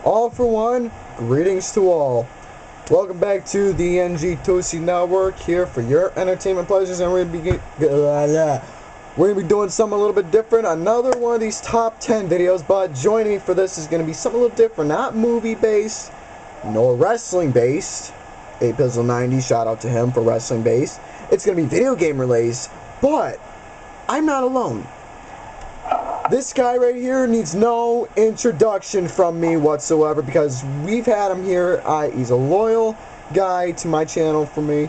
All for one, greetings to all. Welcome back to the NG2C Network, here for your entertainment pleasures, and we're going to be doing something a little bit different, another one of these top 10 videos, but joining me for this is going to be something a little different, not movie-based, nor wrestling-based. 8Pizzle90, shout out to him for wrestling-based. It's going to be video game related, but I'm not alone. This guy right here needs no introduction from me whatsoever because we've had him here. He's a loyal guy to my channel for me.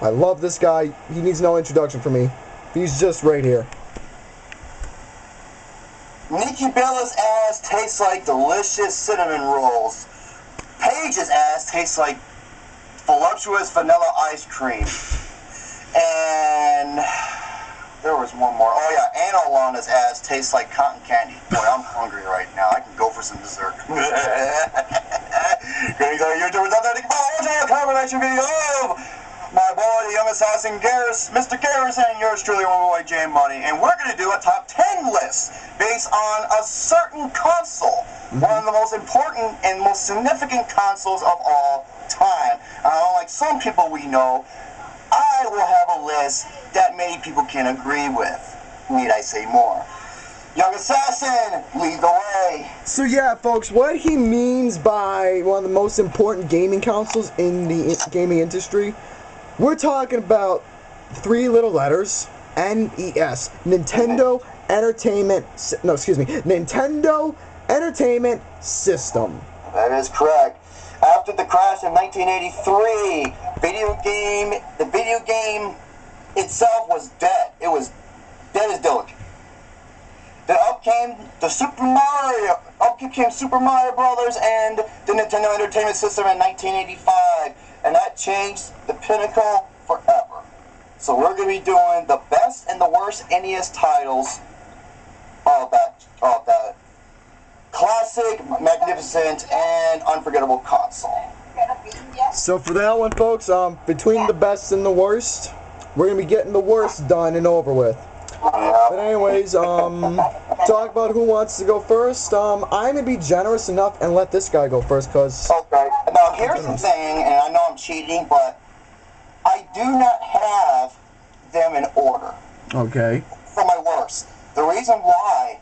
I love this guy. He needs no introduction from me. He's just right here. Nikki Bella's ass tastes like delicious cinnamon rolls. Paige's ass tastes like voluptuous vanilla ice cream. And there was one more. Oh yeah, Anna Alana's ass tastes like cotton candy. Boy, I'm hungry right now. I can go for some dessert. Greetings to YouTubers out there. Thank you for watching a combination video of my boy, the young assassin Garrus, Mr. Garrus, and yours truly, Romyboy J Money. And we're going to do a top 10 list based on a certain console. One of the most important and most significant consoles of all time. Unlike some people we know, I will have a list that many people can agree with. Need I say more? Young Assassin, lead the way. So yeah, folks, what he means by one of the most important gaming consoles in the gaming industry, we're talking about three little letters, NES, Nintendo Entertainment System. That is correct. After the crash in 1983, the video game itself was dead. It was dead as diligent. Then up came Super Mario Brothers and the Nintendo Entertainment System in 1985, and that changed the pinnacle forever. So we're going to be doing the best and the worst NES titles of that classic, magnificent, and unforgettable console. So for that one, folks, between the best and the worst, we're going to be getting the worst done and over with. Yeah. But anyways, talk about who wants to go first. I'm going to be generous enough and let this guy go first, because... Okay. Now, here's the thing, and I know I'm cheating, but I do not have them in order. Okay. For my worst. The reason why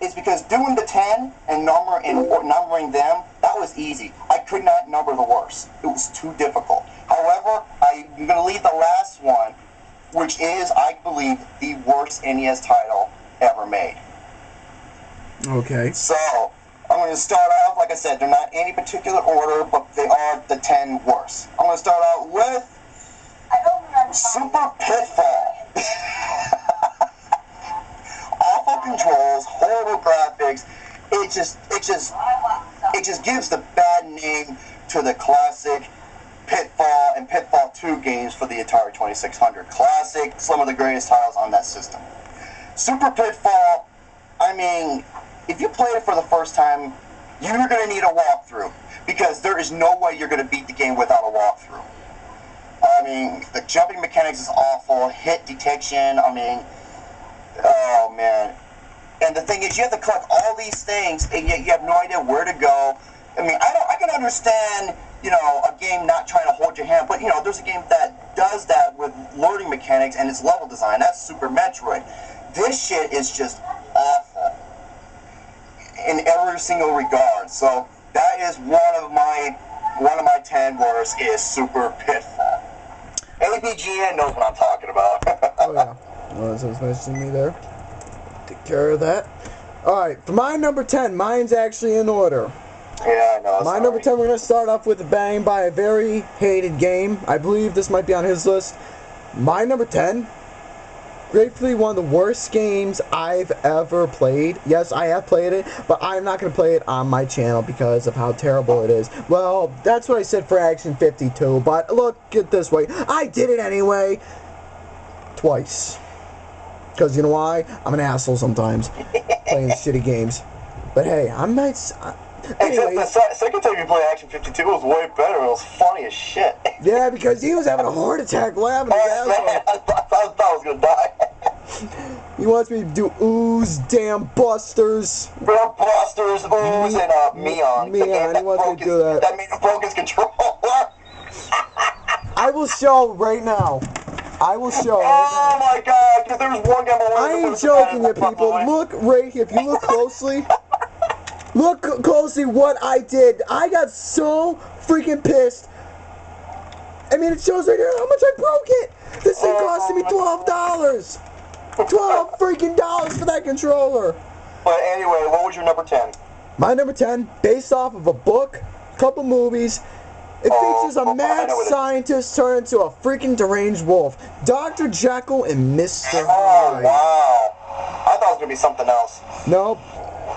is because doing the 10 and numbering them, that was easy. I could not number the worst. It was too difficult. However, I'm going to leave the last one, which is, I believe, the worst NES title ever made. Okay. So, I'm going to start off, like I said, they're not in any particular order, but they are the 10 worst. I'm going to start out with Super Pitfall. Awful controls, horrible graphics. It just gives the bad name to the classic Pitfall and Pitfall 2 games for the Atari 2600. Classic, some of the greatest titles on that system. Super Pitfall, I mean, if you play it for the first time, you're going to need a walkthrough, because there is no way you're going to beat the game without a walkthrough. I mean, the jumping mechanics is awful, hit detection, I mean, oh man. And the thing is, you have to collect all these things, and yet you have no idea where to go. I mean, I can understand, you know, a game not trying to hold your hand, but, you know, there's a game that does that with loading mechanics and its level design. That's Super Metroid. This shit is just awful in every single regard. So that is one of my 10 worst is Super Pitfall. ABGN knows what I'm talking about. Oh yeah. Well, so it's nice to meet me there. Take care of that. Alright, for my number 10, mine's actually in order. Yeah, I know. My number 10, we're going to start off with a bang by a very hated game. I believe this might be on his list. My number 10, gratefully one of the worst games I've ever played. Yes, I have played it, but I'm not going to play it on my channel because of how terrible it is. Well, that's what I said for Action 52, but look at this way. I did it anyway. Twice. Because you know why? I'm an asshole sometimes. Playing shitty games. But hey, I'm not... Anyways, except the second time you played Action 52 was way better. It was funny as shit. Yeah, because he was having a heart attack laughing his ass off. I thought I was going to die. He wants me to do ooze, damn busters. Real Busters, Ooze, and Meon. The game Meon, he wants me to do that. That made him broke his controller. I will show right now. I will show right Oh now. my god, because there was one game I ain't joking, you people. Look right here. If you look closely, look closely what I did. I got so freaking pissed. I mean, it shows right here how much I broke it. This thing costed me $12. $12 freaking dollars for that controller. But anyway, what was your number 10? My number 10, based off of a book, couple movies. It features a mad scientist turned into a freaking deranged wolf. Dr. Jekyll and Mr. Oh, Hyde. wow. I thought it was going to be something else. Nope.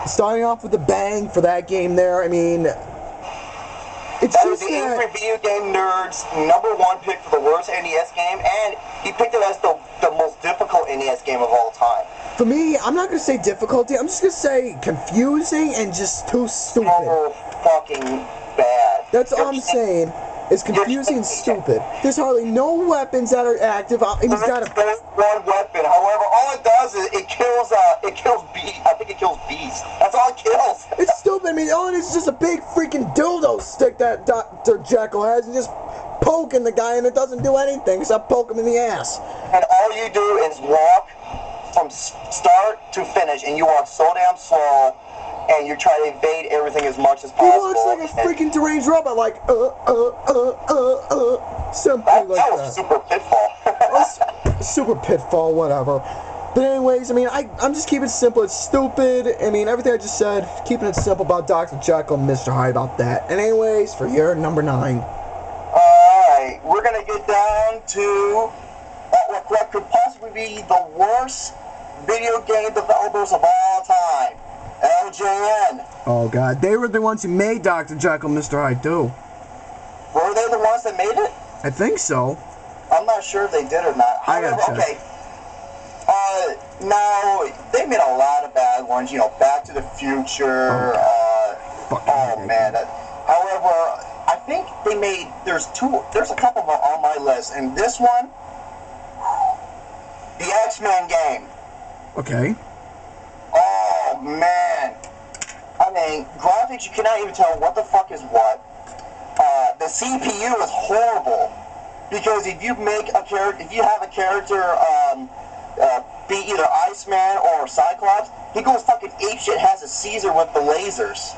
Starting off with a bang for that game there. I mean, it's That was just the that... Angry Video Game Nerd's #1 pick for the worst NES game, and he picked it as the most difficult NES game of all time. For me, I'm not going to say difficulty. I'm just going to say confusing and just too stupid. So fucking bad. That's all I'm saying. It's confusing and stupid. There's hardly no weapons that are active. He's got a... There's one weapon. However, all it does is it kills bees. I think it kills bees. That's all it kills. It's stupid. I mean, all it is just a big freaking dildo stick that Dr. Jekyll has and just poking the guy and it doesn't do anything except poke him in the ass. And all you do is walk from start to finish, and you walk so damn slow, and you try to evade everything as much as He possible. looks like a freaking deranged robot, like, something That like was that. Super Pitfall. Super Pitfall, whatever. But anyways, I mean, I'm just keeping it simple. It's stupid. I mean, everything I just said, keeping it simple about Dr. Jekyll and Mr. Hyde about that. And anyways, for your number 9. Alright, we're going to get down to what could possibly be the worst video game developers of all time. LJN. Oh, God. They were the ones who made Dr. Jekyll and Mr. Hyde, too. Were they the ones that made it? I think so. I'm not sure if they did or not. I gotta check. Okay. Now, they made a lot of bad ones, you know, Back to the Future, man. However, I think they made, there's a couple of them on my list, and this one, the XMen Game. Okay. Oh, man. I mean, graphics, you cannot even tell what the fuck is what. The CPU is horrible, because if you make a character, if you have a character, be either Iceman or Cyclops, he goes fucking apeshit, has a Caesar with the lasers.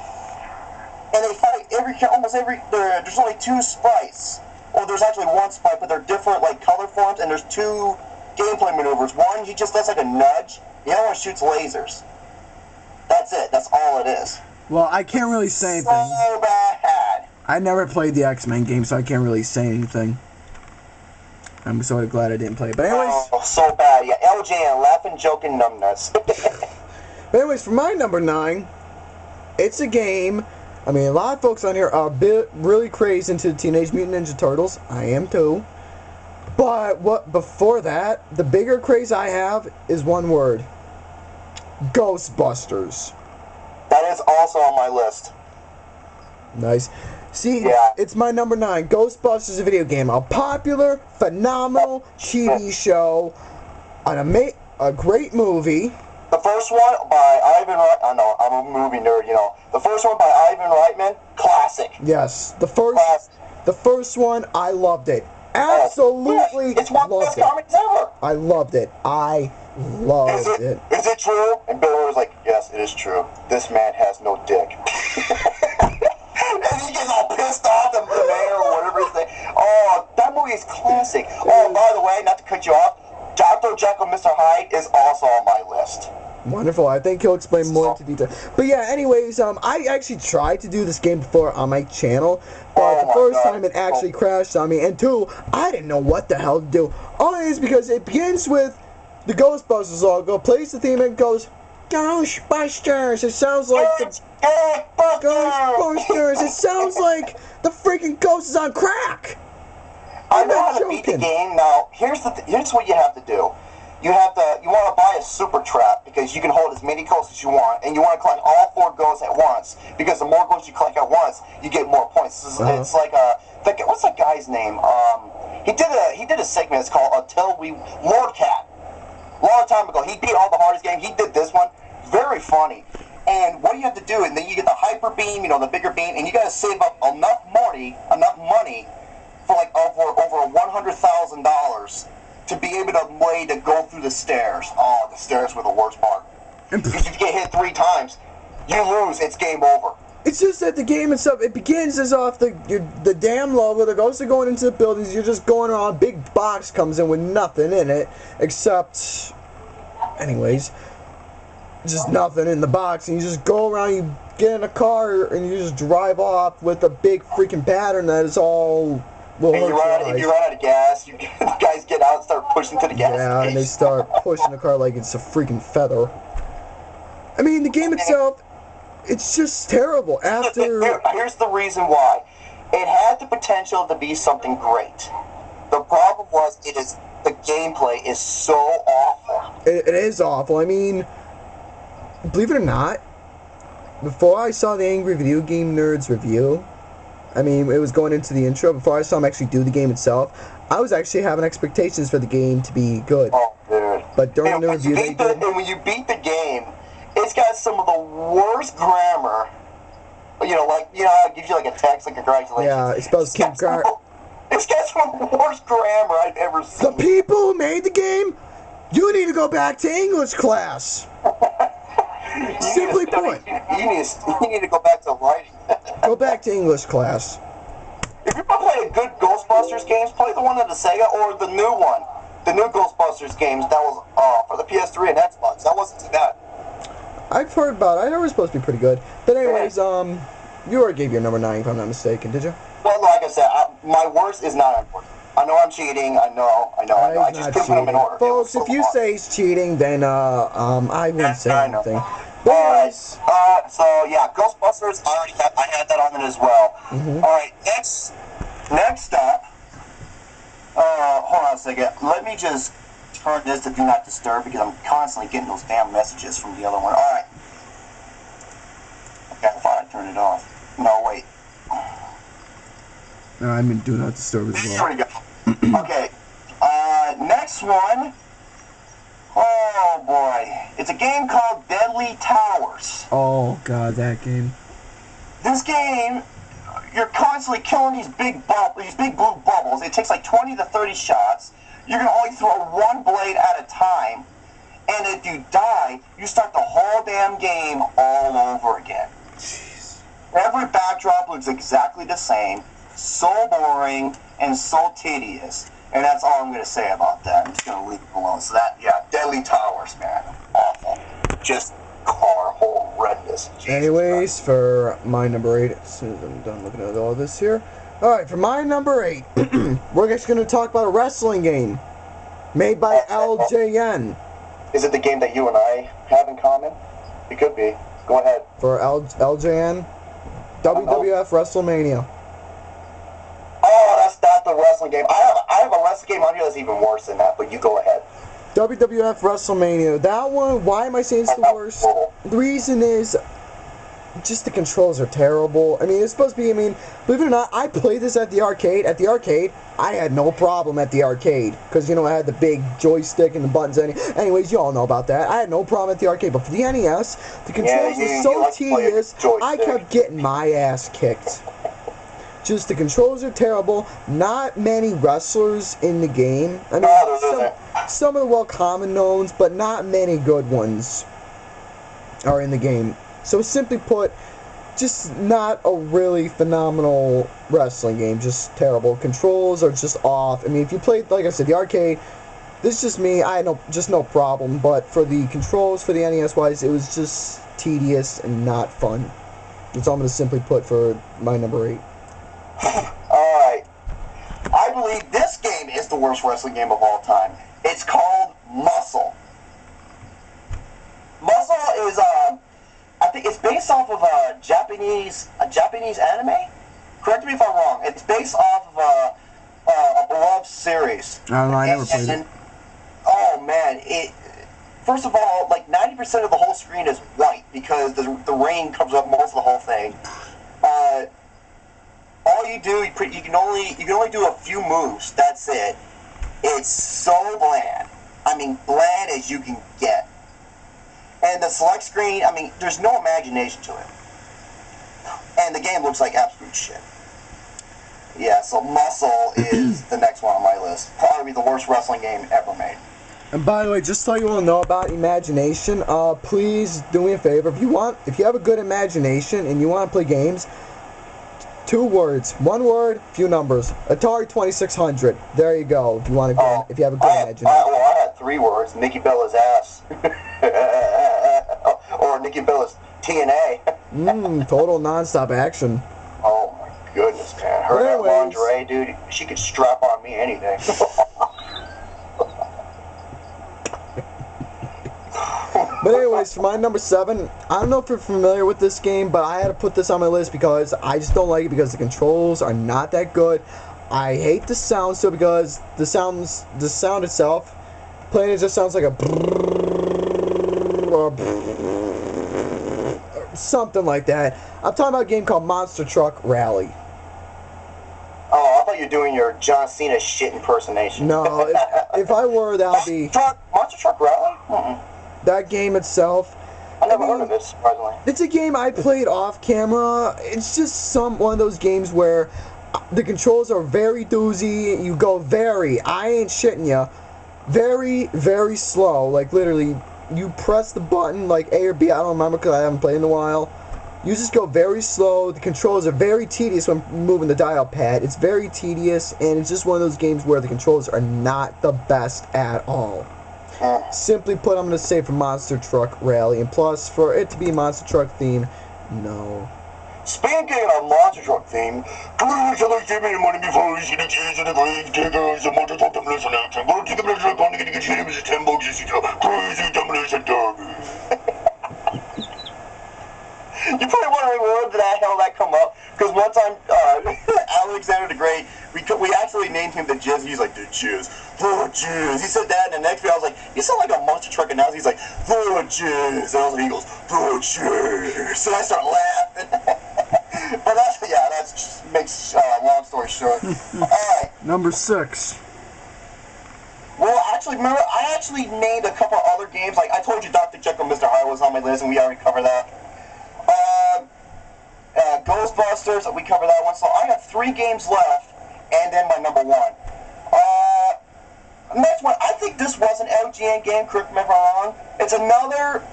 And they fight there's only 2 sprites. Well, there's actually 1 sprite, but they're different, like, color forms, and there's 2 gameplay maneuvers. One, he just does like a nudge, the other one shoots lasers. That's it, that's all it is. Well, I can't really say anything. So bad. I never played the XMen game, so I can't really say anything. I'm sort of glad I didn't play it. But anyways... Oh, so bad. Yeah, LJN, laughing, joking, numbnuts. But anyways, for my number 9, it's a game... I mean, a lot of folks on here are really crazed into Teenage Mutant Ninja Turtles. I am too. But before that, the bigger craze I have is one word. Ghostbusters. That is also on my list. Nice. See, Yeah. it's my number 9. Ghostbusters is a video game. A popular, phenomenal TV show. A great movie. The first one by Ivan Reitman. I know, I'm a movie nerd, you know. The first one by Ivan Reitman, classic. Yes, the Classic. first one, I loved it. Absolutely It's one of the loved best it. comics ever. I loved it. I loved it. Is it true? And Bill was like, yes, it is true. This man has no dick. And he gets all pissed off, the mayor or whatever his name. Oh, that movie is classic. Oh, by the way, not to cut you off, Dr. Jekyll and Mr. Hyde is also on my list. Wonderful. I think he'll explain more into detail. But yeah, anyways, I actually tried to do this game before on my channel, but the first time it actually crashed on me, and 2, I didn't know what the hell to do. Only is because it begins with the Ghostbusters logo, plays the theme, and goes, Ghostbusters. It sounds like the Ghostbusters. It sounds like the freaking ghost is on crack. I know how to beat the game. Now, here's what you have to do. You want to buy a super trap because you can hold as many ghosts as you want, and you want to collect all 4 ghosts at once because the more ghosts you collect at once, you get more points. It's like what's that guy's name? He did a segment. It's called Lord Cat. long time ago. He beat all the hardest games. He did this one. Very funny. And what do you have to do? And then you get the hyper beam, the bigger beam, and you got to save up enough money for like over $100,000 to be able to go through the stairs. Oh, the stairs were the worst part. Because if you get hit 3 times, you lose. It's game over. It's just that the game itself, it begins as off the damn level. The ghosts are going into the buildings. You're just going around. A big box comes in with nothing in it except, anyways, just nothing in the box. And you just go around. You get in a car and you just drive off with a big freaking pattern that is all. Well, and if you run out of gas, the guys get out and start pushing to the gas station. Yeah, and they start pushing the car like it's a freaking feather. I mean, the game itself. It's just terrible. Here's the reason why. It had the potential to be something great. The problem was the gameplay is so awful. It is awful. I mean, believe it or not, before I saw the Angry Video Game Nerds review, I mean, it was going into the intro, before I saw him actually do the game itself, I was actually having expectations for the game to be good. Oh, dude. But during the review they did... And when you beat the game, it's got some of the worst grammar. It gives you like a text, like congratulations. Yeah, it spells King Car. It's got some of the worst grammar I've ever seen. The people who made the game, you need to go back to English class. Simply put. You need to go back to writing. Go back to English class. If you're going to play a good Ghostbusters games, play the one on the Sega or the new one. The new Ghostbusters games, that was for the PS3 and Xbox. That wasn't too bad. I've heard about it. I know it was supposed to be pretty good. But anyways, you already gave your number 9, if I'm not mistaken, did you? Well, like I said, my worst is not important. I know I'm cheating. I know. I just couldn't put them in order. Folks, if you say it's cheating, then I wouldn't say anything. Alright, so yeah, Ghostbusters, I had that on it as well. Mm-hmm. Alright, next up, hold on a second. Let me just turn this to Do Not Disturb because I'm constantly getting those damn messages from the other one. Alright. Okay, I thought I turned it off. No, wait. No, I mean Do Not Disturb as well. There we go. Okay, next one. Oh boy, it's a game called Deadly Towers. Oh god, that game. This game, you're constantly killing these big blue bubbles. It takes like 20 to 30 shots. You can only throw one blade at a time, and if you die, you start the whole damn game all over again. Jeez. Every backdrop looks exactly the same, so boring and so tedious. And that's all I'm going to say about that. I'm just going to leave it alone. So Deadly Towers, man. Awful. Just horrendous. Jesus Anyways, Christ. for my number 8, as soon as I'm done looking at all this here. Alright, for my number 8, we're just going to talk about a wrestling game made by LJN. Is it the game that you and I have in common? It could be. Go ahead. For LJN, WWF WrestleMania. Oh, that's not the wrestling game. I have a wrestling game on here that's even worse than that, but you go ahead. WWF WrestleMania. That one, why am I saying it's the worst? The reason is just the controls are terrible. I mean, it's supposed to be, believe it or not, I played this at the arcade. At the arcade, I had no problem at the arcade. Because, I had the big joystick and the buttons. Anyways, you all know about that. I had no problem at the arcade. But for the NES, the controls were so tedious, I kept getting my ass kicked. Just the controls are terrible. Not many wrestlers in the game. Some of the well-common knowns, but not many good ones are in the game. So simply put, just not a really phenomenal wrestling game. Just terrible. Controls are just off. If you played, like I said, the arcade, this is just me. I had no problem. But for the controls, for the NES-wise, it was just tedious and not fun. That's all I'm going to simply put for my number 8. Alright. I believe this game is the worst wrestling game of all time. It's called Muscle. Muscle is, I think it's based off of a Japanese anime? Correct me if I'm wrong. It's based off of a beloved series. I don't know, I never played it. Oh man, first of all, like 90% of the whole screen is white because the rain covers up most of the whole thing. All you do, you can only do a few moves. That's it. It's so bland. I mean, bland as you can get. And the select screen, I mean, there's no imagination to it. And the game looks like absolute shit. Yeah, so Muscle is the next one on my list. Probably the worst wrestling game ever made. And by the way, just so you all know about imagination, please do me a favor. If you have a good imagination and you want to play games, 2 words, 1 word, few numbers. Atari 2600. There you go. If you want to go, if you have a good imagination. I had 3 words: Nikki Bella's ass, or Nikki Bella's TNA. Total non-stop action. Oh my goodness, man! Her that lingerie, dude. She could strap on me anything. But anyways, for my number 7, I don't know if you're familiar with this game, but I had to put this on my list because I just don't like it because the controls are not that good. I hate the sound still because the sound itself, playing it just sounds like a or something like that. I'm talking about a game called Monster Truck Rally. Oh, I thought you were doing your John Cena shit impersonation. No, if I were, that would be Monster Truck Rally. That game itself. I never heard of it, surprisingly. It's a game I played off camera. It's just one of those games where the controls are very doozy. You go I ain't shitting ya, very, very slow. Like literally, you press the button like A or B. I don't remember because I haven't played in a while. You just go very slow. The controls are very tedious when moving the dial pad. It's very tedious, and it's just one of those games where the controls are not the best at all. Simply put, I'm going to say for Monster Truck Rally, and plus, for it to be Monster Truck theme, no. Speaking of Monster Truck theme, please give me the money before we see the keys in the grave diggers, the Monster Truck demolition action. Go to the demolition action, get the keys, it's $10 just to crazy demolition dog. You probably wondering where the hell that come up, because one time Alexander the Great, we actually named him the Jizz. He's like, the Jizz, the Jizz. He said that, and the next day I was like, you sound like a Monster Truck announcer. He's like, the Jizz, and I was like, he goes, the Jizz. So I start laughing. But that just makes long story short. All right. Number 6. Well, actually, remember, I actually named a couple other games. Like I told you, Dr. Jekyll, Mr. Hyde was on my list, and we already covered that. Ghostbusters, we covered that one. So I have 3 games left, and then my number 1. Next one, I think this was an LGN game, correct me if I'm wrong. It's another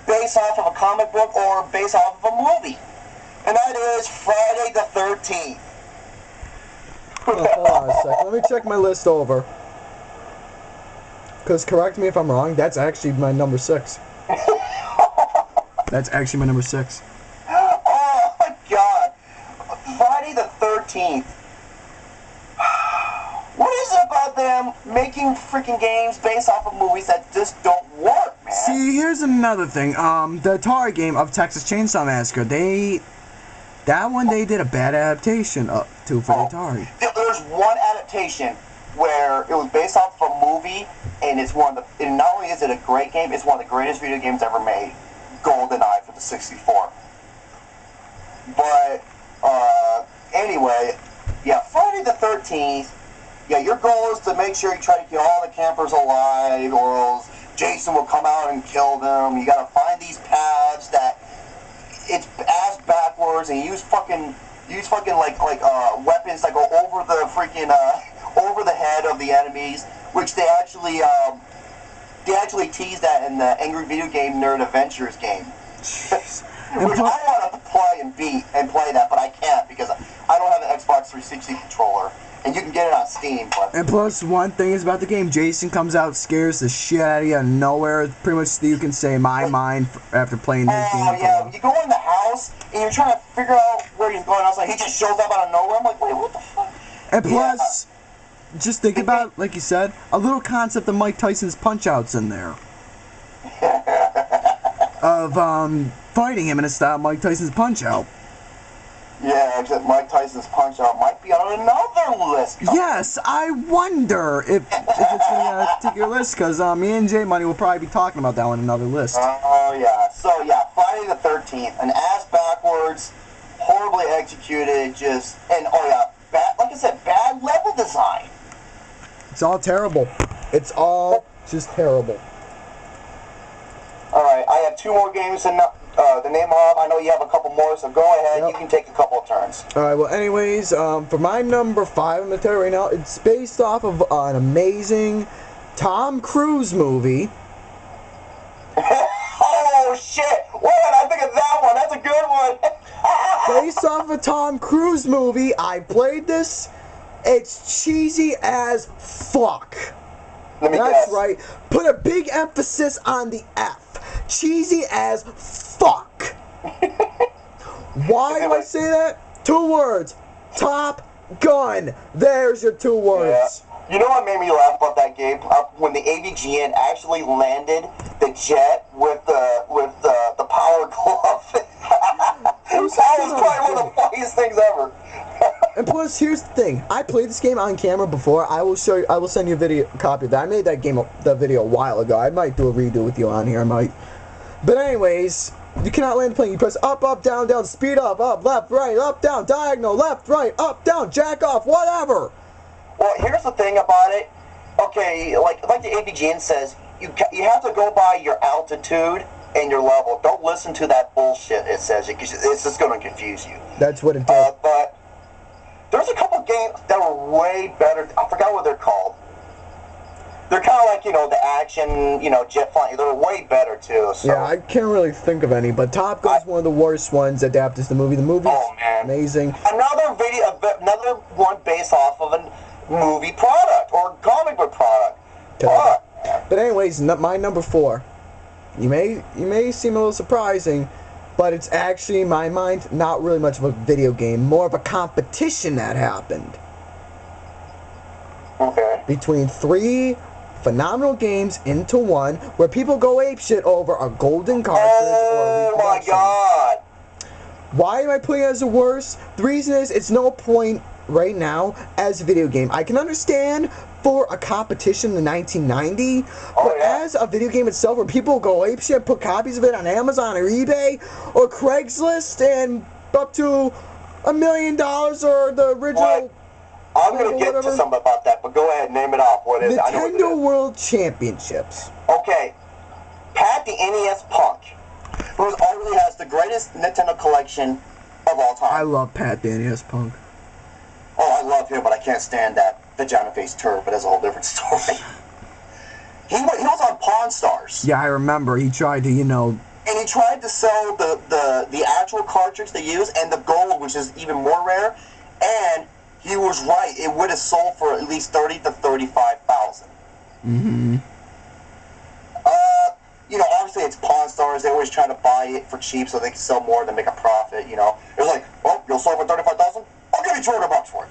based off of a comic book or based off of a movie. And that is Friday the 13th. Hold on a second. Let me check my list over. Because, correct me if I'm wrong, that's actually my number 6. That's actually my number 6. Oh my god. Friday the 13th. What is it about them making freaking games based off of movies that just don't work, man? See, here's another thing. The Atari game of Texas Chainsaw Massacre, that one they did a bad adaptation to for Atari. There's one adaptation where it was based off of a movie, and and not only is it a great game, it's one of the greatest video games ever made. GoldenEye for the 64. But anyway, yeah, Friday the 13th. Yeah, your goal is to make sure you try to kill all the campers alive, or else Jason will come out and kill them. You gotta find these paths that it's ass backwards, and use fucking like weapons that go over the freaking over the head of the enemies, which they actually tease that in the Angry Video Game Nerd Adventures game. Which I want to play and play that, but I can't because I don't have an Xbox 360 controller. And you can get it on Steam. But and plus, one thing is about the game, Jason comes out, scares the shit out of you out of nowhere. Pretty much you can say my mind after playing this game. Oh, yeah. You go in the house, and you're trying to figure out where he's going. I was like, he just shows up out of nowhere. I'm like, wait, what the fuck? And plus, just think about, like you said, a little concept of Mike Tyson's Punch-Outs in there. Of fighting him in a style of Mike Tyson's Punch-Out. Yeah, except Mike Tyson's Punch-Out might be on another list. Yes, I wonder if it's on a particular list, because me and J Money will probably be talking about that on another list. Oh, yeah. So, yeah, Friday the 13th, an ass backwards, horribly executed, like I said, bad level design. It's all terrible. It's all Just terrible. Alright, I have 2 more games to name off. I know you have a couple more, so go ahead. Yep. You can take a couple of turns. Alright, well, anyways, for my number 5, I'm going to tell you right now, it's based off of an amazing Tom Cruise movie. Oh, shit! Why did I think of that one? That's a good one! Based off a Tom Cruise movie, I played this. It's cheesy as fuck. Let me That's guess. right. Put a big emphasis on the F. Cheesy as fuck. Why do I say that? 2 words. Top Gun. There's your 2 words. Yeah. You know what made me laugh about that game? When the AVGN actually landed the jet with the power glove. That was probably one of the funniest things ever. And plus, here's the thing. I played this game on camera before. I will show you. I will send you a video copy of that. I made that video a while ago. I might do a redo with you on here. I might. But anyways, you cannot land the plane. You press up, up, down, down, speed up, left, right, up, down, diagonal, left, right, up, down, jack off, whatever. Well, here's the thing about it. Okay, like the AVGN says, you have to go by your altitude and your level. Don't listen to that bullshit it says, because it's just going to confuse you. That's what it did. But there's a couple games that were way better. I forgot what they're called. They're kind of like, the action, jet flying. They're way better, too. So. Yeah, I can't really think of any, but Top Gun's one of the worst ones adapted to the movie. The movie's amazing. Another one based off of a movie product or comic book product. But anyways, my number 4. You may seem a little surprising, but it's actually, in my mind, not really much of a video game, more of a competition that happened. Okay. Between 3 phenomenal games into one, where people go apeshit over a golden cartridge or a reproduction. Oh my god! Why am I putting it as the worst? The reason is, it's no point right now as a video game. I can understand for a competition in 1990, but as a video game itself, where people go apeshit, put copies of it on Amazon or eBay or Craigslist, and up to $1 million or the original. What? I'm going to get to something about that, but go ahead, name it off. What is it? Nintendo World Championships. Okay. Pat the NES Punch, who already has the greatest Nintendo collection of all time. I love Pat the NES Punk. Oh, I love him, but I can't stand that vagina-faced turd, but that's a whole different story. He was on Pawn Stars. Yeah, I remember. He tried to, And he tried to sell the actual cartridge they use and the gold, which is even more rare, and he was right. It would have sold for at least $30,000 to $35,000. Mm-hmm. Obviously it's Pawn Stars. They always try to buy it for cheap so they can sell more and make a profit. It was like, well, you'll sell for $35,000. I'll give you $200 for it.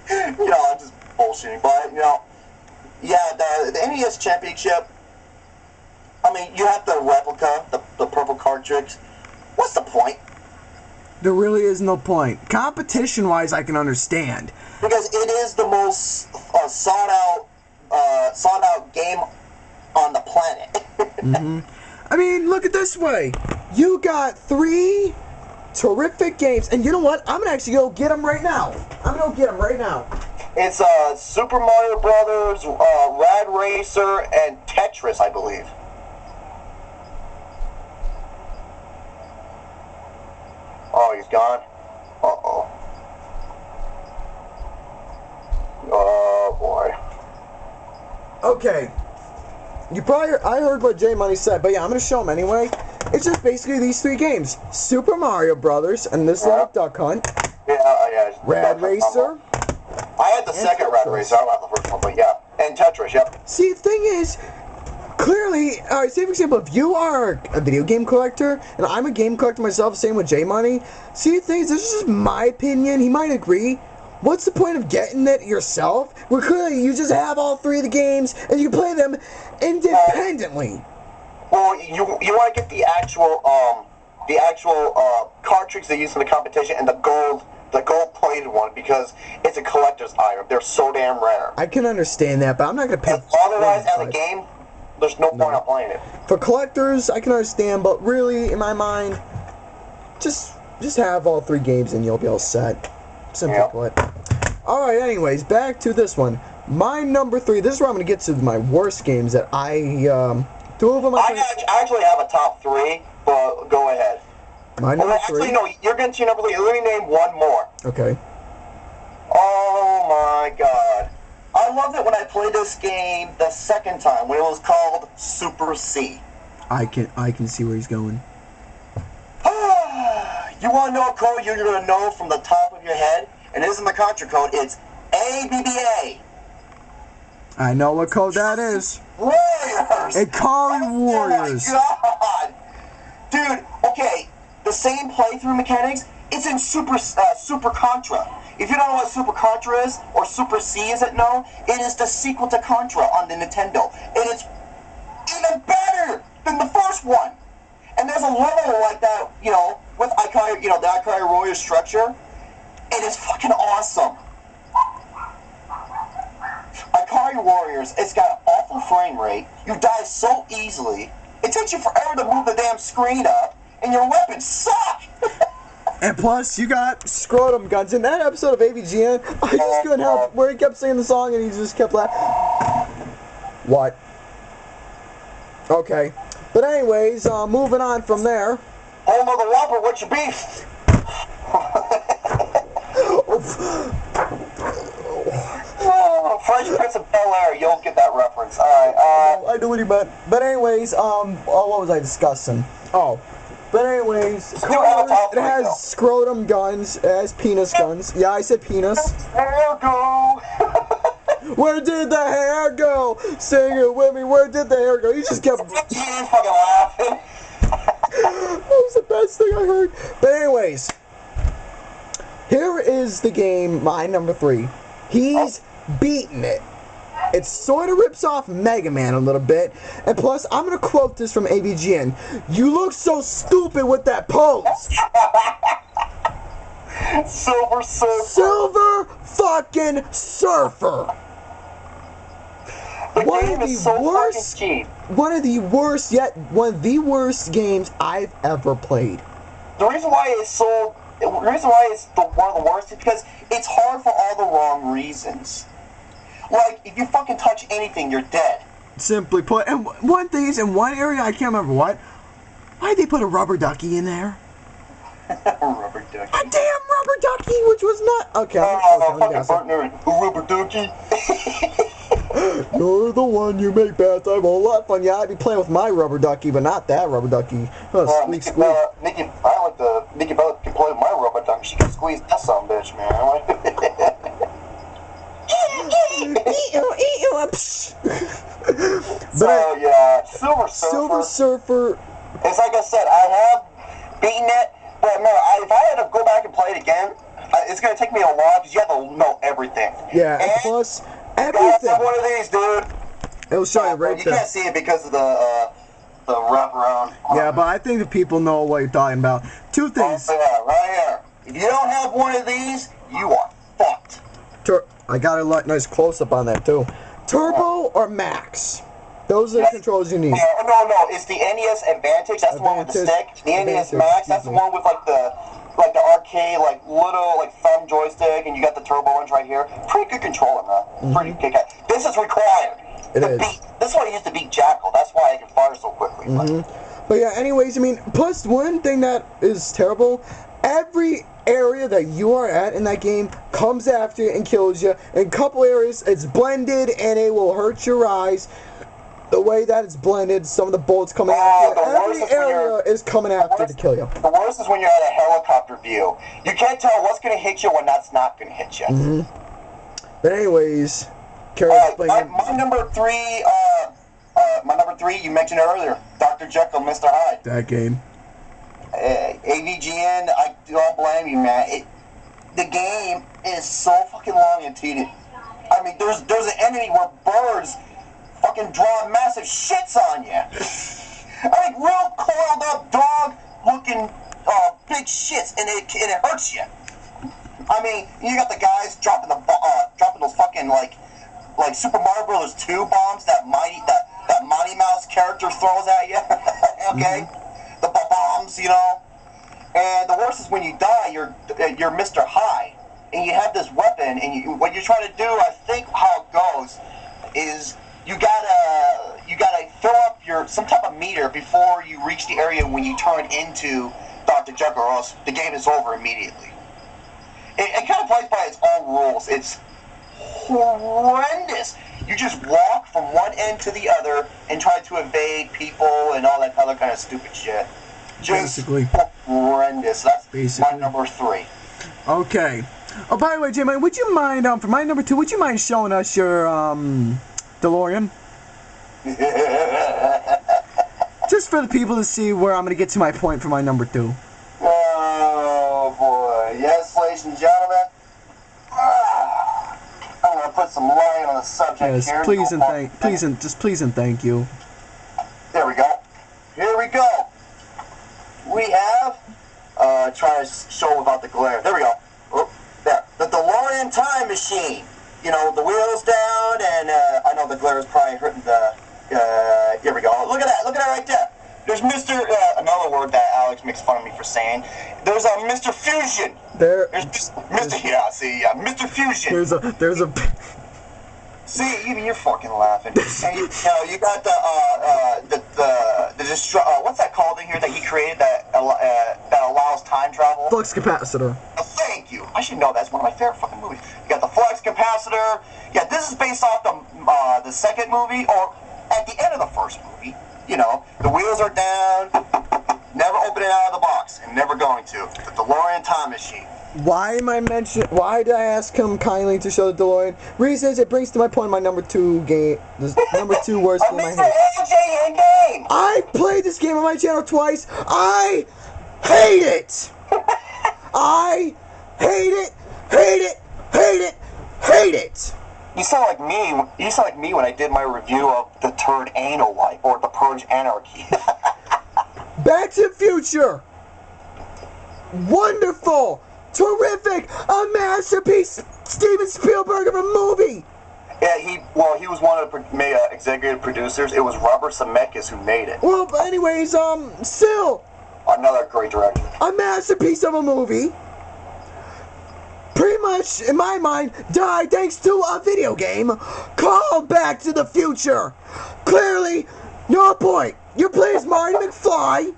I'm just bullshitting. But the NES Championship. I mean, you have the replica, the purple cartridge. What's the point? There really is no point. Competition-wise, I can understand. Because it is the most sought out game on the planet. Mm-hmm. I mean, look at this way. You got 3 terrific games, and you know what? I'm gonna actually go get them right now. It's Super Mario Brothers, Rad Racer, and Tetris, I believe. Oh, he's gone. Uh-oh. Oh, boy. Okay. I heard what J Money said, but yeah, I'm gonna show them anyway. It's just basically these 3 games: Super Mario Brothers, and this little Duck Hunt. Yeah. Rad Racer. I had the second Rad Racer. I don't have the first one, but yeah. And Tetris, yep. See, the thing is, clearly, alright, say for example, if you are a video game collector, and I'm a game collector myself, same with J Money. See, the thing is, this is just my opinion. He might agree. What's the point of getting it yourself? Where clearly you just have all 3 of the games, and you can play them independently. Well, you want to get the actual cartridge they use in the competition and the gold-plated one, because it's a collector's item. They're so damn rare. I can understand that, but I'm not gonna pay. Otherwise, as a game, there's no point in playing it. For collectors, I can understand, but really, in my mind, just have all 3 games and you'll be all set. Simply put. Alright, anyways, back to this one. My number 3. This is where I'm gonna get to my worst games that I. 2 of them. I actually have a top 3, but go ahead. My number 3. Actually, no. You're getting to your number 3. Let me name one more. Okay. Oh my God! I loved it when I played this game the second time when it was called Super C. I can see where he's going. You want to know a code you're going to know from the top of your head? And it isn't the Contra code, it's ABBA. I know what code that is. Warriors! Akari Warriors. Oh my God! Dude, okay, the same playthrough mechanics, it's in Super Contra. If you don't know what Super Contra is, or Super C is it known, it is the sequel to Contra on the Nintendo. And it's even better than the first one. And there's a level like that, you know, with Akari, you know, the Akari Warrior structure. It is fucking awesome. Akari Warriors, it's got an awful frame rate. You die so easily. It takes you forever to move the damn screen up, and your weapons suck. And plus, you got scrotum guns. In that episode of AVGN, I just couldn't help where he kept singing the song and he just kept laughing. What? Okay. But anyways, moving on from there. Oh, Mother Whopper, what's your beef? Oh, Fresh Prince of Bel-Air, you'll get that reference. Alright, I knew what he meant. But anyways, what was I discussing? Oh. But anyways, it has scrotum guns, it has penis guns. Yeah, I said penis. Hair go! Where did the hair go? Sing it with me, where did the hair go? You just kept... You fucking laughing. That was the best thing I heard. But anyways, here is the game, my number 3. He's beaten it. It sort of rips off Mega Man a little bit. And plus, I'm going to quote this from AVGN. You look so stupid with that pose. Silver Surfer. Silver fucking Surfer. The game is so fucking cheap. One of the worst games I've ever played. The reason why it's one of the worst is because it's hard for all the wrong reasons. Like, if you fucking touch anything, you're dead. Simply put. And one thing is, in one area, I can't remember what, why'd they put a rubber ducky in there? Rubber ducky. A damn rubber ducky, which was not... Okay, fucking partner, rubber ducky. You're the one you make bad time a lot of fun. Yeah, I'd be playing with my rubber ducky, but not that rubber ducky. Squeak, squeak. I like the Nikki Bella can play with my rubber ducky. She can squeeze that son bitch, man. So yeah, Silver Surfer. It's like I said, I have beaten it, but man, if I had to go back and play it again, it's gonna take me a while because you have to know everything. Yeah, and plus everything. I have one of these, dude. It'll show you right there. You can't see it because of the wraparound. Yeah, but I think the people know what you're talking about. 2 things. Right here. If you don't have one of these, you are fucked. I got a nice close-up on that, too. Turbo or Max? Those are the controls you need. No, it's the NES Advantage. That's the one with the stick. The NES Max, that's the one with like the arcade, like little thumb joystick, and you got the turbo ones right here. Pretty good controller, man. Pretty good. This is required. It is. This is why I used to beat Jekyll. That's why I can fire so quickly. But yeah, anyways, I mean, plus one thing that is terrible, every area that you are at in that game comes after you and kills you. In a couple areas, it's blended and it will hurt your eyes. The way that it's blended, some of the bullets coming after you. Every area is coming after to kill you. The worst is when you're at a helicopter view. You can't tell what's going to hit you when that's not going to hit you. But anyways, my number 3, you mentioned earlier, Dr. Jekyll, Mr. Hyde. That game. AVGN, I don't blame you, man. The game is so fucking long and tedious. I mean, there's an enemy where birds fucking draw massive shits on you. I mean, real coiled up dog looking big shits, and it hurts you. I mean, you got the guys dropping those fucking like Super Mario Bros. 2 bombs that Mighty Mouse character throws at you. Okay, the bombs, you know. And the worst is when you die, you're Mr. Hyde. and you have this weapon, and what you're trying to do, I think how it goes, is you gotta fill up some type of meter before you reach the area when you turn into Dr. Jekyll, or else the game is over immediately. It kind of plays by its own rules. It's horrendous. You just walk from one end to the other and try to evade people and all that other kind of stupid shit. Just Basically. horrendous. That's Basically. my number 3. Okay. Oh, by the way, J-Man, would you mind, for my number 2, would you mind showing us your, DeLorean? Just for the people to see where I'm going to get to my point for my number 2. Oh, boy. Yes, ladies and gentlemen. I'm going to put some light on the subject Yes, here. please and thank you. There we go. Here we go. We have, trying to show without the glare. There we go. Oh, there. The DeLorean time machine. You know, the wheels down, and I know the glare is probably hurting the, here we go. Look at that. Look at that right there. There's Mr. Another word that Alex makes fun of me for saying. There's a Mr. Fusion. There's Mr. Fusion. There's a. See, even you're fucking laughing. And you got what's that called in here that he created that allows time travel? Flux capacitor. Oh, thank you. I should know that. It's one of my favorite fucking movies. You got the flux capacitor. Yeah, this is based off the second movie, or at the end of the first movie. You know, the wheels are down, never opening out of the box, and never going to. The DeLorean time machine. Why did I ask him kindly to show the DeLorean? Reason is it brings to my point my number 2 game, the number 2 worst game I hate. XMen Game! I played this game on my channel twice. I hate it! I hate it, hate it, hate it, hate it! You sound like me. You sound like me when I did my review of the Turd Anal Wipe, or the Purge Anarchy. Back to the Future! Wonderful! Terrific! A masterpiece! Steven Spielberg of a movie! Yeah, he was one of the executive producers. It was Robert Zemeckis who made it. Well, but anyways, still... Another great director. A masterpiece of a movie. Pretty much, in my mind, died thanks to a video game called Back to the Future. Clearly, no point. You're playing as Marty McFly,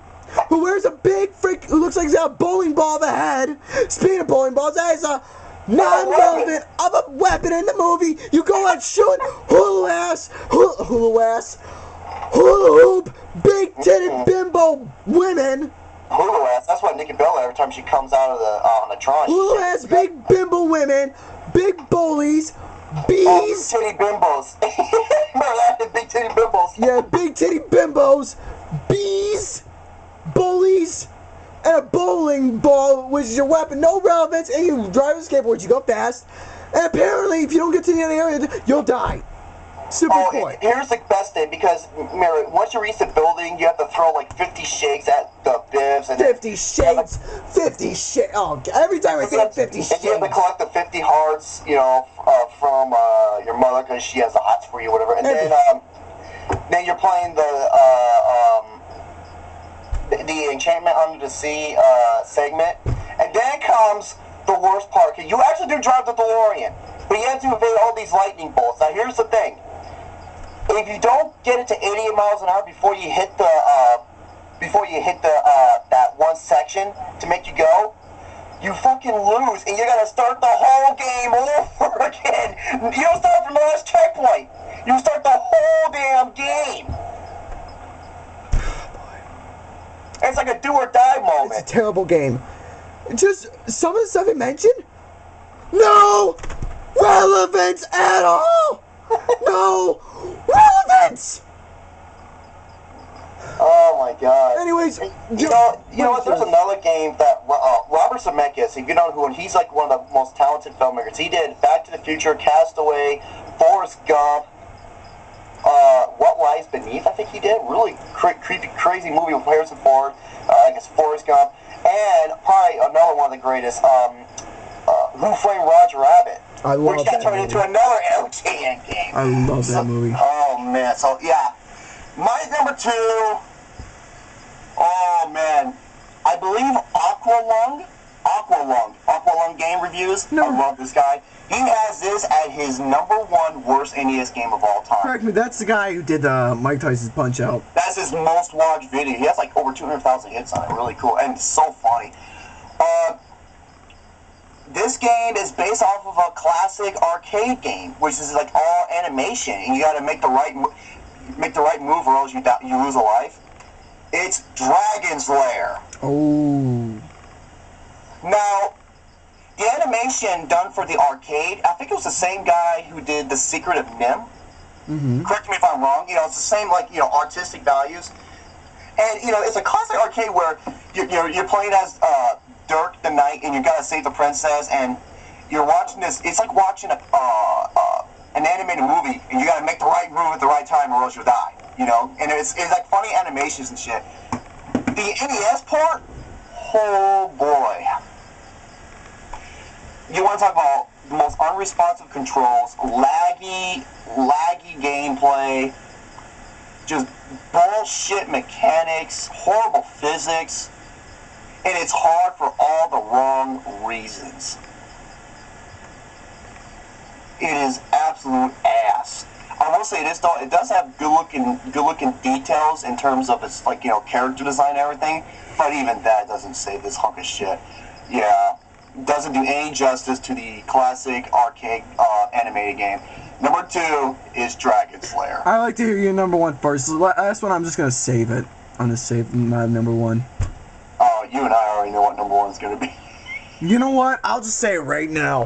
who wears a big who looks like he's got a bowling ball of a head. Speaking of bowling balls, that is a non-relevant of a weapon in the movie. You go out shooting hula hoop, big titted bimbo women. Hulu ass. That's what Nikki Bella every time she comes out of the on the tranche. Hulu ass, big bimbo women, big bullies, bees. Oh, big titty bimbos. Remember that? Big titty bimbos. Yeah, big titty bimbos, bees, bullies, and a bowling ball, which is your weapon. No relevance, and you drive a skateboard, you go fast, and apparently if you don't get to the end of the area, you'll die. Super point. Here's the best thing, because Mary, once you reach the building, you have to throw like 50 shakes at the bibs. And 50 shakes, 50 shakes. Oh, every time I say 50 shakes. And you have to collect the 50 hearts, you know, from your mother because she has the hots for you, whatever. And then you're playing the Enchantment Under the Sea segment, and then comes the worst part. You actually do drive the DeLorean, but you have to evade all these lightning bolts. Now, here's the thing. If you don't get it to 88 miles an hour before you hit that one section to make you go, you fucking lose, and you gotta start the whole game over again. You don't start from the last checkpoint. You start the whole damn game. It's like a do or die moment. It's a terrible game. Just some of the stuff it mentioned, no relevance at all. No relevance. Oh my god. Anyways, you know what? There's another game that Robert Zemeckis, if you know who, and he's like one of the most talented filmmakers. He did Back to the Future, Castaway, Forrest Gump, What Lies Beneath. I think he did really creepy, crazy movie with Harrison Ford. I guess Forrest Gump, and probably another one of the greatest, Who Framed Roger Rabbit. I love which got turned into another LJN game. I love that movie. Oh man, so yeah. My number 2, oh man, I believe Aqualung Game reviews. No. I love this guy. He has this at his #1 worst NES game of all time. Correct me, that's the guy who did Mike Tyson's Punch Out. That's his most watched video. He has like over 200,000 hits on it. Really cool and it's so funny. This game is based off of a classic arcade game, which is like all animation, and you got to make the right move, or else you lose a life. It's Dragon's Lair. Oh. Now, the animation done for the arcade, I think it was the same guy who did The Secret of Nim. Mm-hmm. Correct me if I'm wrong. You know, it's the same artistic values, and it's a classic arcade where you're playing as Dirk the Knight, and you gotta save the princess, and you're watching this. It's like watching an animated movie, and you gotta make the right move at the right time, or else you'll die. And it's like funny animations and shit. The NES port, oh boy. You want to talk about the most unresponsive controls, laggy gameplay, just bullshit mechanics, horrible physics. And it's hard for all the wrong reasons. It is absolute ass. I will say this though, it does have good looking details in terms of its character design and everything, but even that doesn't save this hunk of shit. Yeah, doesn't do any justice to the classic arcade animated game. Number 2 is Dragon's Lair. I like to hear your number 1 first. Last one, I'm just gonna save it. I'm gonna save my number 1. Oh, you and I already know what number 1 is gonna be. You know what? I'll just say it right now.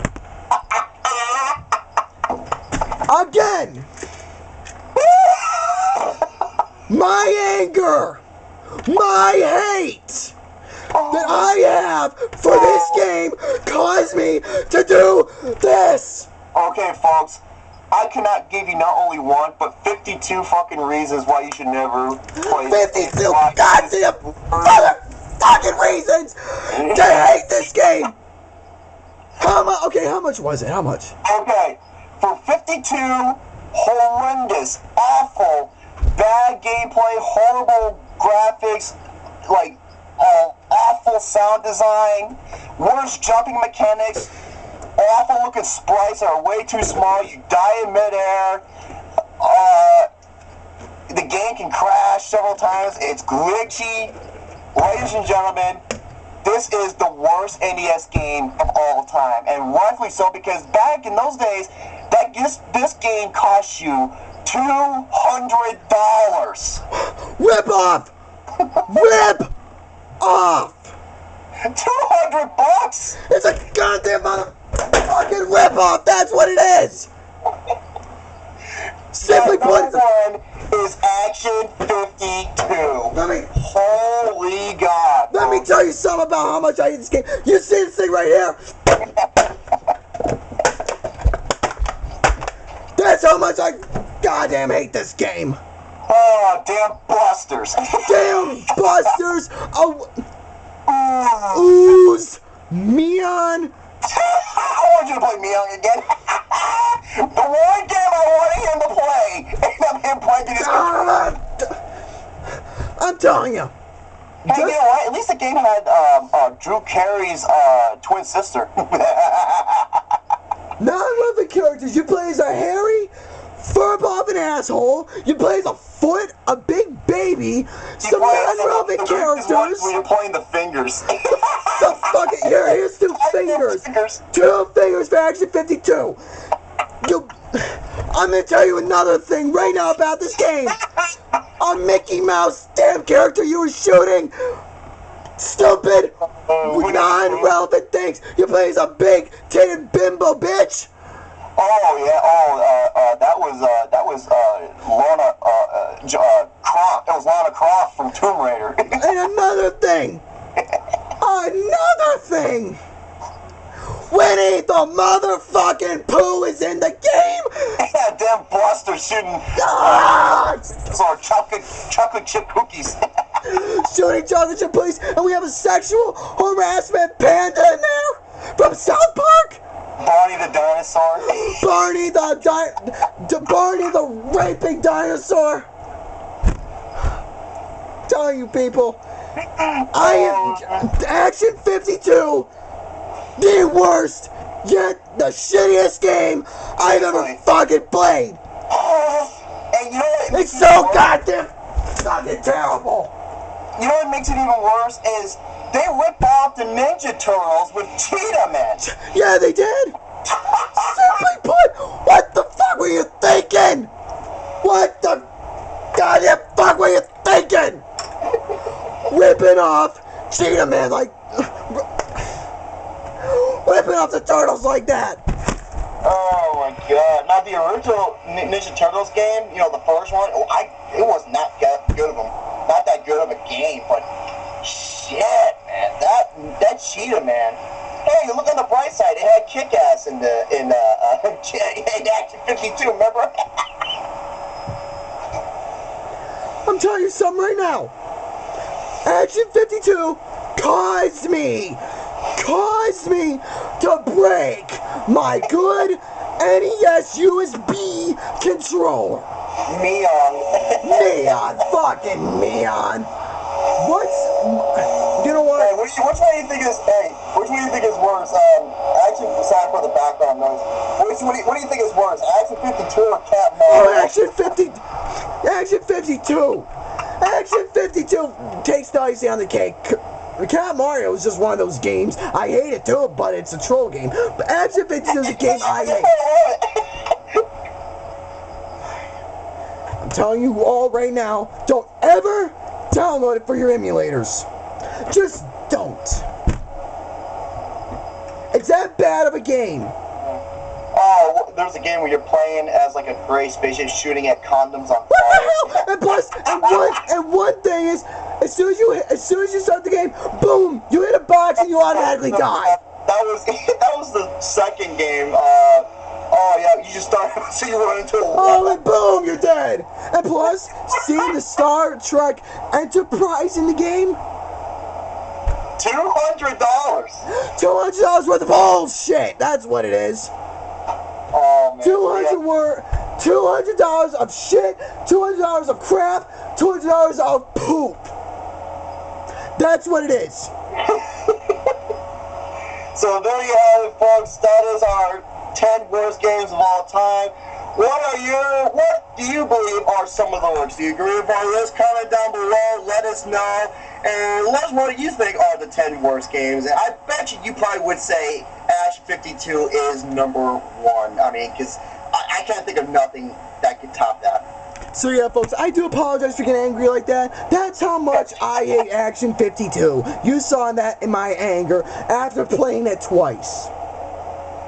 Again! My anger! My hate! That I have for this game caused me to do this! Okay, folks. I cannot give you not only 1, but 52 fucking reasons why you should never play 52 goddamn motherfucking reasons to hate this game! How much? Okay, how much was it? How much? Okay, for 52 horrendous, awful, bad gameplay, horrible graphics, awful sound design, worst jumping mechanics, awful looking sprites that are way too small, you die in midair, the game can crash several times, it's glitchy. Ladies and gentlemen, this is the worst NES game of all time, and rightfully so, because back in those days, this game cost you $200. Rip off! Rip off! $200? It's a goddamn motherfucking rip off! That's what it is! Simply put, number 1 is Action 52. Holy God. Let me tell you something about how much I hate this game. You see this thing right here? That's how much I goddamn hate this game. Oh, damn Busters. Damn Busters. Oh, Ooze. Meon. I want you to play Meon again. The one game I wanted him to play. And I'm him breaking his controller. I'm telling you. Hey, you know what? At least the game had Drew Carey's twin sister. Non-relevant characters. You play as a hairy, fur-bobbing asshole. You play as a foot, a big baby. Some non-relevant characters. When you're playing the fingers. The fucking here's 2 fingers. 2 fingers for Action 52. I'm gonna tell you another thing right now about this game. A Mickey Mouse damn character you were shooting. Stupid, non-relevant things. You play as a big titted bimbo bitch. Oh yeah. That was Lana Croft. That was Lana Croft from Tomb Raider. And another thing. Winnie the motherfucking Pooh is in the game. Yeah, damn Buster shooting chocolate chip cookies. Shooting chocolate chip cookies, and we have a sexual harassment panda in there from South Park. Barney the dinosaur. Barney the raping dinosaur. Telling you people, I am Action 52 the worst, yet the shittiest game I've ever fucking played. And you know what? It's so goddamn fucking terrible. You know what makes it even worse is they rip off the Ninja Turtles with Cheetah Man. Yeah, they did. Simply put, what the fuck were you thinking? What the goddamn fuck were you thinking? Ripping off Cheetah Man like... ripping off the Turtles like that. Oh my god. Now the original Ninja Turtles game, you know, the first one, it was not that good of a game, but shit, man, that Cheetah Man. Hey, you look on the bright side, it had Kick-Ass in Action 52, remember? I'm telling you something right now. Action 52 caused me to break my good NES USB controller. Neon, fucking Neon. You know what? Hey, which one do you think is worse? Actually, sorry for the background noise. What do you think is worse, Action 52 or Cat Mario? Oh, Action 52. Action 52 takes the icing on the cake. Cat Mario is just one of those games. I hate it too, but it's a troll game. But Action 52 is a game I hate. I'm telling you all right now, don't ever download it for your emulators. Just don't. It's that bad of a game. Oh, there's a game where you're playing as like a gray spaceship shooting at condoms on fire. What the hell? And plus, and one thing is, as soon as you start the game, boom, you hit a box and you automatically die. That was the second game. Oh yeah, you just start, so you run into a wall. Oh, and boom, you're dead. And plus, seeing the Star Trek Enterprise in the game, $200. $200 worth of bullshit. That's what it is. Oh man. $200 of shit, $200 of crap, $200 of poop. That's what it is. So there you have it, folks. That is our 10 worst games of all time. What do you believe are some of the worst? Do you agree with our list? Comment down below. Let us know. And let us know what you think are the 10 worst games. And I bet you probably would say Action 52 is number one. I mean, because I can't think of nothing that could top that. So yeah, folks, I do apologize for getting angry like that. That's how much I hate Action 52. You saw that in my anger after playing it twice.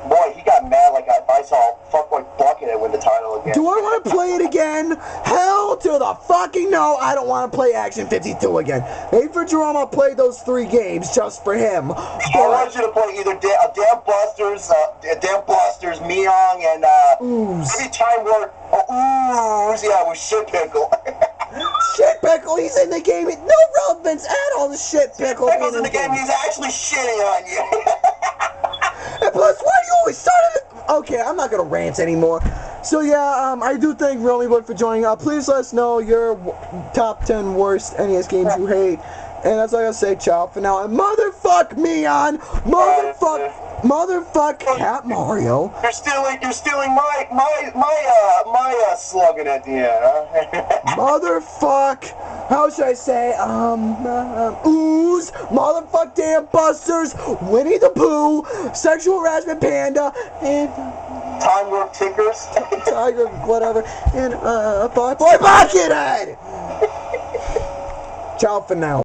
Boy, he got mad like I saw Fuckboy Bucket and win the title again. Do I want to play it again? Hell to the fucking no, I don't want to play Action 52 again. Maybe for Jerome, I'll play those 3 games just for him. I want you to play either Damn Blasters, Meong, and maybe Time Warp. Ooze, yeah, with Shit Pickle. Shit Pickle, he's in the game. No relevance at all to Shit Pickle. Pickle's in the game, he's actually shitting on you. And plus, why do you always start it? Okay, I'm not gonna rant anymore. So yeah, I do thank Romyboy for joining up. Please let us know your top 10 worst NES games you hate. And that's all I gotta say. Ciao for now. And motherfuck Meon, motherfuck Cat Mario. You're stealing my slogan at the end, huh? Motherfuck. How should I say? Ooze, motherfuck Damn Busters, Winnie the Pooh, Sexual Harassment Panda, and Time Warp Tickers. Tiger, whatever, and Boy Buckethead. Ciao for now.